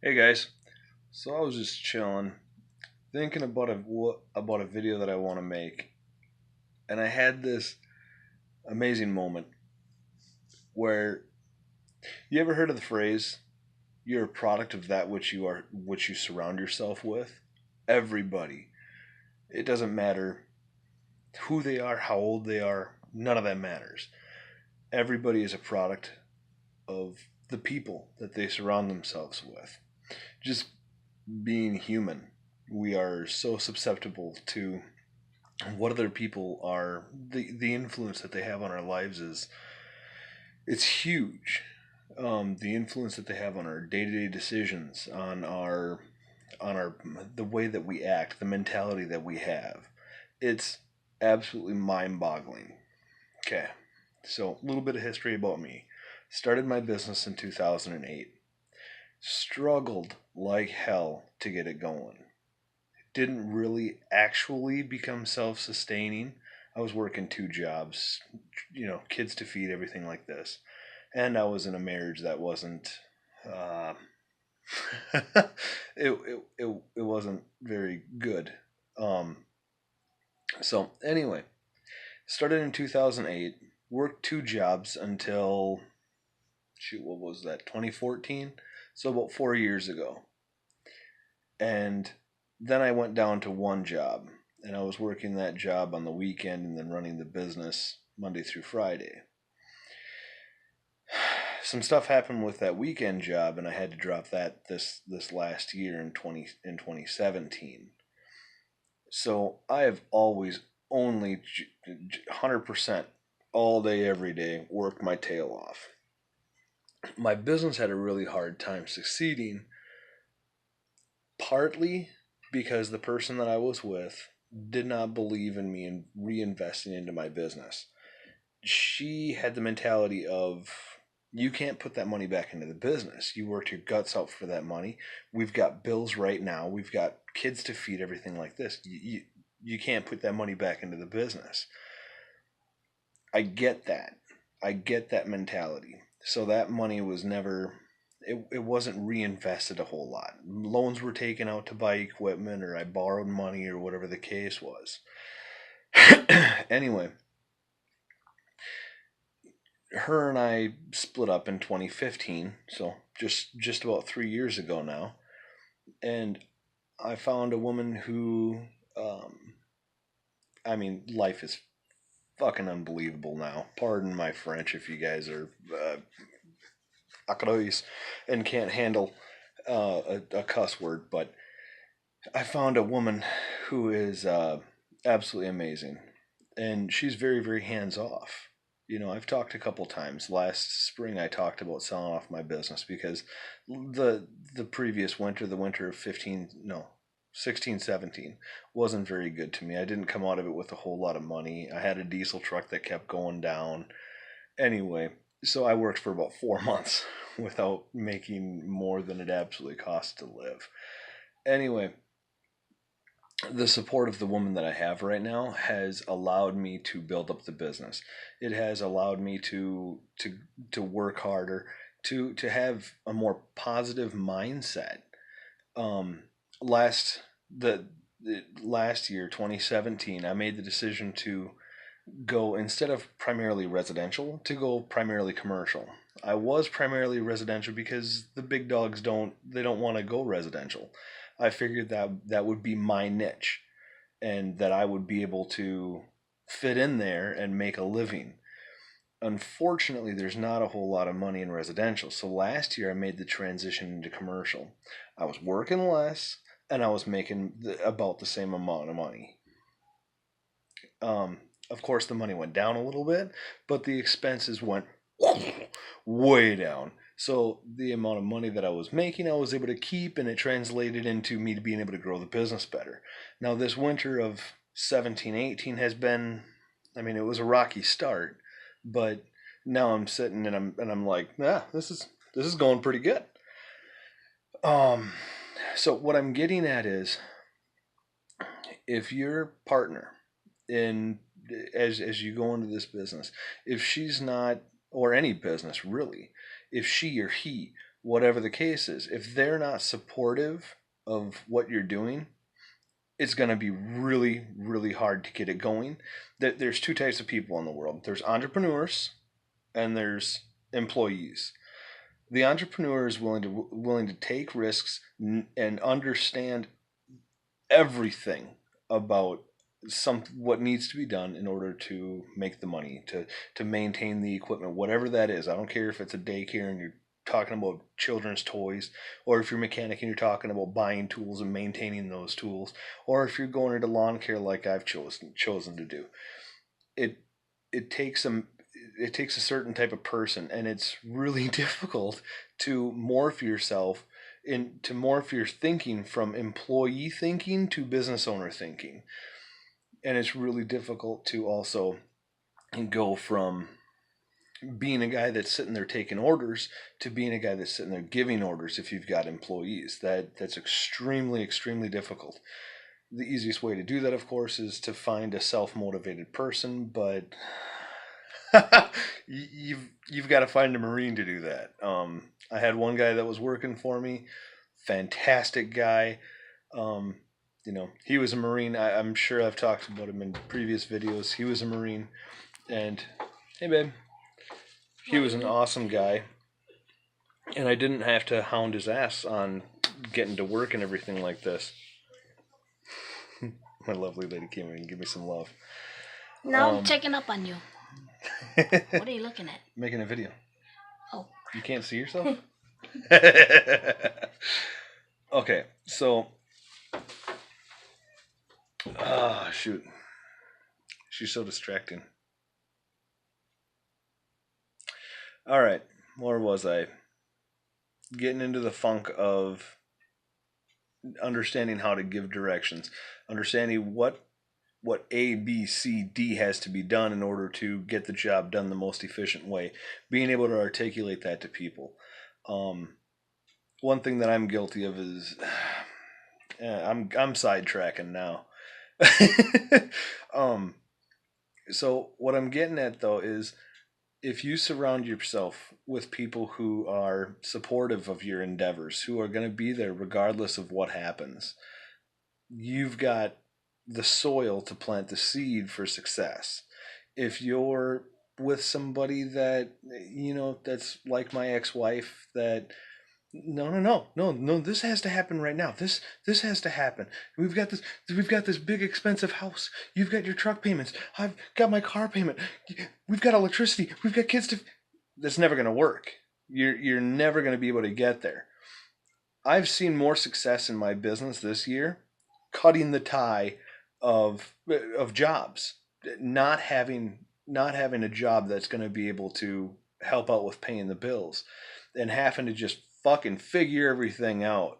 Hey guys, so I was just chilling, thinking about a video that I want to make, and I had this amazing moment where you ever heard of the phrase "you're a product of that which you surround yourself with"? Everybody. It doesn't matter who they are, how old they are, none of that matters. Everybody is a product of the people that they surround themselves with. Just being human, we are so susceptible to what other people are. The influence that they have on our lives is it's huge. The influence that they have on our day-to-day decisions, on our the way that we act, the mentality that we have, it's absolutely mind-boggling. Okay, so a little bit of history about me. Started my business in 2008. Struggled like hell to get it going. Didn't really actually become self sustaining. I was working two jobs, kids to feed, everything like this. And I was in a marriage that wasn't, uh, it wasn't very good. Um, anyway, started in 2008, worked two jobs until, shoot, what was that, 2014? So about 4 years ago. And then I went down to one job, and I was working that job on the weekend and then running the business Monday through Friday. Some stuff happened with that weekend job, and I had to drop that this last year in 2017. So I have always only 100% all day every day worked my tail off. My business had a really hard time succeeding, partly because the person that I was with did not believe in me and reinvesting into my business. She had the mentality of, you can't put that money back into the business. You worked your guts out for that money. We've got bills right now. We've got kids to feed, everything like this. You can't put that money back into the business. I get that. I get that mentality. So that money was never, it wasn't reinvested a whole lot. Loans were taken out to buy equipment, or I borrowed money, or whatever the case was. Anyway, her and I split up in 2015, so just about 3 years ago now. And I found a woman who, um, I mean, life is fucking unbelievable now. Pardon my French if you guys are acroys and can't handle a cuss word, but I found a woman who is absolutely amazing, and she's very, very hands off. I've talked a couple times. Last spring, I talked about selling off my business because the previous winter, the winter of 15, no, 16, 17, wasn't very good to me. I didn't come out of it with a whole lot of money. I had a diesel truck that kept going down. Anyway, so I worked for about 4 months without making more than it absolutely costs to live. Anyway, the support of the woman that I have right now has allowed me to build up the business. It has allowed me to work harder, to have a more positive mindset. Um, last the last year, 2017, I made the decision to go, instead of primarily residential, to go primarily commercial. I was primarily residential because the big dogs don't want to go residential. I figured that that would be my niche, and that I would be able to fit in there and make a living. Unfortunately, there's not a whole lot of money in residential. So last year I made the transition into commercial. I was working less, and I was making about the same amount of money. Um, of course, the money went down a little bit, but the expenses went way down. So the amount of money that I was making, I was able to keep, and it translated into me being able to grow the business better. Now, this winter of 17, 18 has been, I mean, it was a rocky start, but now I'm sitting and I'm like, this is going pretty good. Um, so what I'm getting at is, if your partner in as you go into this business, if she's not, or any business really, if she or he whatever the case is, if they're not supportive of what you're doing, it's going to be really, really hard to get it going. There's two types of people in the world. There's entrepreneurs and there's employees. The entrepreneur is willing to take risks and understand everything about what needs to be done in order to make the money, to maintain the equipment, whatever that is. I don't care if it's a daycare and you're talking about children's toys, or if you're a mechanic and you're talking about buying tools and maintaining those tools, or if you're going into lawn care like I've chosen to do. It it takes some it takes a certain type of person, and it's really difficult to morph yourself to morph your thinking from employee thinking to business owner thinking. And it's really difficult to also go from being a guy that's sitting there taking orders to being a guy that's sitting there giving orders if you've got employees. That's extremely, extremely difficult. The easiest way to do that, of course, is to find a self-motivated person, but you've got to find a Marine to do that. I had one guy that was working for me, fantastic guy. He was a Marine. I'm sure I've talked about him in previous videos. He was a Marine, and hey, babe, he was an awesome guy, and I didn't have to hound his ass on getting to work and everything like this. My lovely lady came in and gave me some love. Now I'm checking up on you. What are you looking at? Making a video. Oh. You can't see yourself? Okay, so... shoot. She's so distracting. Alright, where was I? Getting into the funk of understanding how to give directions. Understanding what A, B, C, D has to be done in order to get the job done the most efficient way. Being able to articulate that to people. One thing that I'm guilty of is I'm sidetracking now. So what I'm getting at though is if you surround yourself with people who are supportive of your endeavors, who are going to be there regardless of what happens, you've got the soil to plant the seed for success. If you're with somebody that, that's like my ex-wife, that no, this has to happen right now. This has to happen. We've got this big expensive house. You've got your truck payments. I've got my car payment. We've got electricity. We've got kids to... That's never going to work. You're never going to be able to get there. I've seen more success in my business this year cutting the tie of jobs, not having a job that's going to be able to help out with paying the bills, and having to just fucking figure everything out.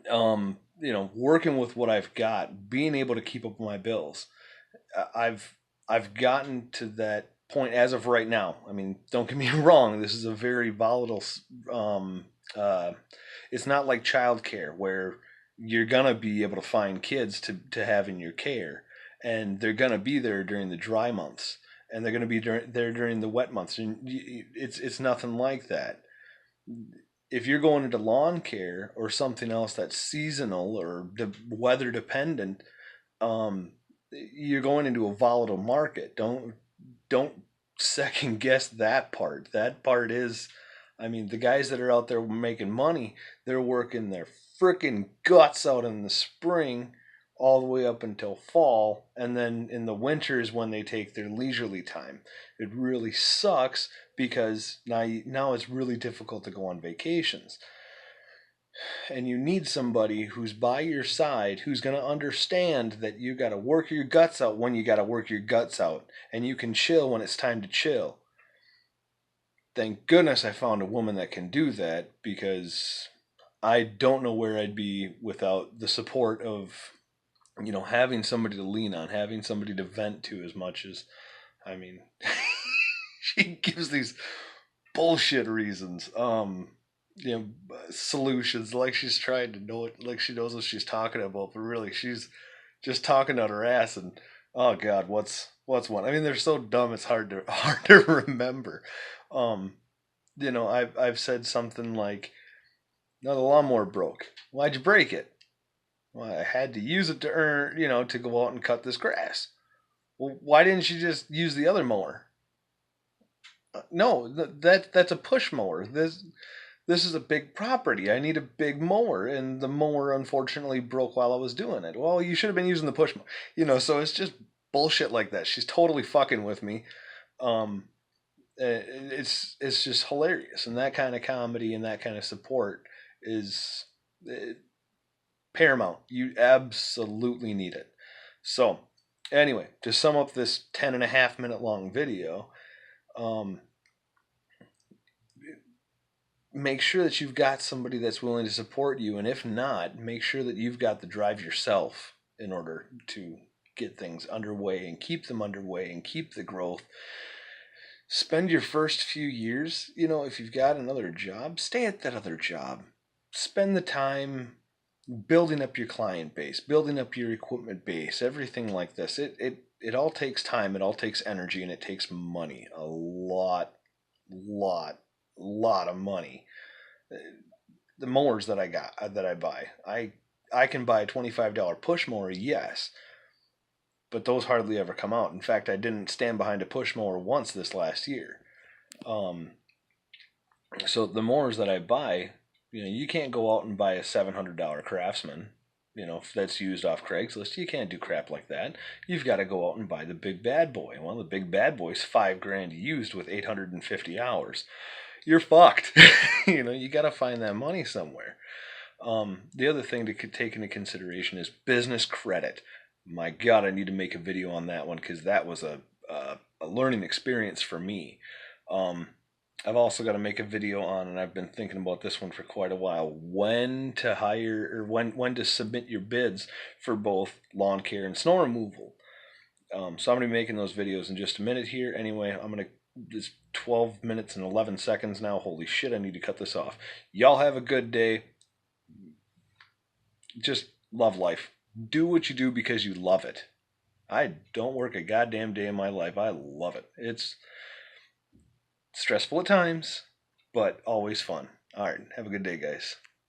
Working with what I've got, being able to keep up with my bills. I've gotten to that point as of right now. I mean, don't get me wrong, this is a very volatile it's not like childcare where you're gonna be able to find kids to have in your care, and they're gonna be there during the dry months, and they're gonna be there during the wet months, and it's nothing like that. If you're going into lawn care or something else that's seasonal or weather dependent, you're going into a volatile market. Don't second guess that part. That part is, I mean, the guys that are out there making money, they're working their freaking guts out in the spring all the way up until fall, and then in the winter is when they take their leisurely time. It really sucks because now it's really difficult to go on vacations. And you need somebody who's by your side, who's going to understand that you got to work your guts out when you got to work your guts out, and you can chill when it's time to chill. Thank goodness I found a woman that can do that, because I don't know where I'd be without the support of, having somebody to lean on, having somebody to vent to as much as, I mean, she gives these bullshit reasons, solutions, like she's trying to know it, like she knows what she's talking about, but really she's just talking out her ass. And oh God, what's one? I mean, they're so dumb it's hard to remember. I've said something like, "No, the lawnmower broke. Why'd you break it?" "Well, I had to use it to earn, to go out and cut this grass." "Well, why didn't you just use the other mower?" No, that's a push mower. This is a big property. I need a big mower, and the mower unfortunately broke while I was doing it. Well, you should have been using the push mower. So it's just bullshit like that. She's totally fucking with me. Um, it's just hilarious, and that kind of comedy and that kind of support is paramount. You absolutely need it. So, anyway, to sum up this 10.5 minute long video, um, make sure that you've got somebody that's willing to support you, and if not, make sure that you've got the drive yourself in order to get things underway and keep them underway and keep the growth. Spend your first few years, if you've got another job, stay at that other job. Spend the time building up your client base, building up your equipment base, everything like this. It all takes time, it all takes energy, and it takes money. A lot of money. The mowers that I buy, I can buy a $25 push mower, yes, but those hardly ever come out. In fact, I didn't stand behind a push mower once this last year. So the mowers that I buy, you can't go out and buy a $700 Craftsman, if that's used off Craigslist. You can't do crap like that. You've got to go out and buy the big bad boy. Well, the big bad boy's $5,000 used with 850 hours. You're fucked. You got to find that money somewhere. The other thing to take into consideration is business credit. My God, I need to make a video on that one because that was a learning experience for me. I've also got to make a video on, and I've been thinking about this one for quite a while, when to hire or when to submit your bids for both lawn care and snow removal. So I'm going to be making those videos in just a minute here. Anyway, it's 12 minutes and 11 seconds now. Holy shit, I need to cut this off. Y'all have a good day. Just love life. Do what you do because you love it. I don't work a goddamn day in my life. I love it. It's stressful at times, but always fun. All right, have a good day, guys.